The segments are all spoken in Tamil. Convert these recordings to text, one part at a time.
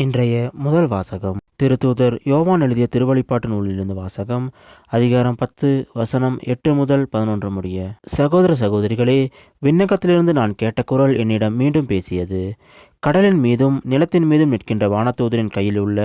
இன்றைய முதல் வாசகம் திருத்தூதர் யோவான் எழுதிய திருவழிப்பாட்டு நூலிலிருந்து வாசகம். அதிகாரம் 10 வசனம் 8 முதல் 11 முடிய. சகோதர சகோதரிகளே, விண்ணகத்திலிருந்து நான் கேட்ட குரல் என்னிடம் மீண்டும் பேசியது. கடலின் மீதும் நிலத்தின் மீதும் நிற்கின்ற வானதூதரின் கையில் உள்ள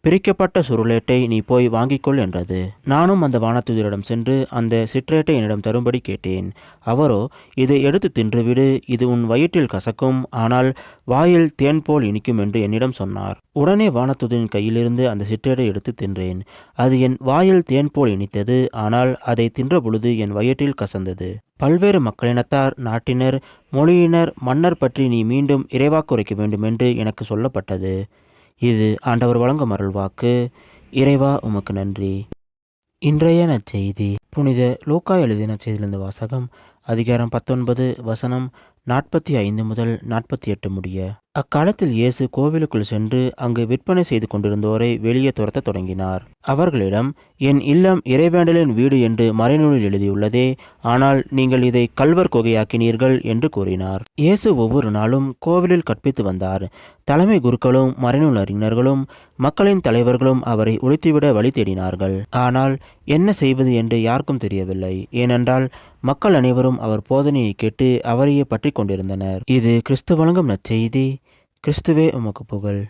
பிரிக்கப்பட்ட சுருளேட்டை நீ போய் வாங்கிக்கொள் என்றது. நானும் அந்த வானதூதரிடம் சென்று அந்த சிற்றேட்டை என்னிடம் தரும்படி கேட்டேன். அவரோ, இதை எடுத்து தின்றுவிடு, இது உன் வயிற்றில் கசக்கும், ஆனால் வாயில் தேன் போல் இனிக்கும் என்று என்னிடம் சொன்னார். உடனே வானதூதரின் கையிலிருந்து அந்த சிற்றேட்டை எடுத்து தின்றேன். அது என் வாயில் தேன் போல் இனித்தது, ஆனால் அதை தின்ற பொழுது என் வயிற்றில் கசந்தது. பல்வேறு மக்களினத்தார், நாட்டினர், மொழியினர், மன்னர் பற்றி நீ மீண்டும் இறைவாக்குரைக்க வேண்டுமென்று எனக்கு சொல்லப்பட்டது. இது ஆண்டவர் வழங்கும் அருள்வாக்கு. இறைவா, உமக்கு நன்றி. இன்றைய நற்செய்தி புனித லூக்கா எழுதிய நற்செய்தியிலிருந்து வாசகம். அதிகாரம் 19 வசனம் 45 முதல் 48 முடிய. அக்காலத்தில் இயேசு கோவிலுக்குள் சென்று அங்கு விற்பனை செய்து கொண்டிருந்தோரை வெளியே துரத்த தொடங்கினார். அவர்களிடம், என் இல்லம் இறைவேண்டலின் வீடு என்று மறைநூலில் எழுதியுள்ளதே, ஆனால் நீங்கள் இதை கள்வர் குகையாக்கினீர்கள் என்று கூறினார். இயேசு ஒவ்வொரு நாளும் கோவிலில் கற்பித்து வந்தார். தலைமை குருக்களும் மறைநூல் அறிஞர்களும் மக்களின் தலைவர்களும் அவரை ஒழித்துவிட வழி தேடினார்கள். ஆனால் என்ன செய்வது என்று யாருக்கும் தெரியவில்லை. ஏனென்றால் மக்கள் அனைவரும் அவர் போதனையை கேட்டு அவரையே பற்றி கொண்டிருந்தனர். இது கிறிஸ்து வழங்கும் நற்செய்தி. கிறிஸ்துவே உமக்கு புகழ்.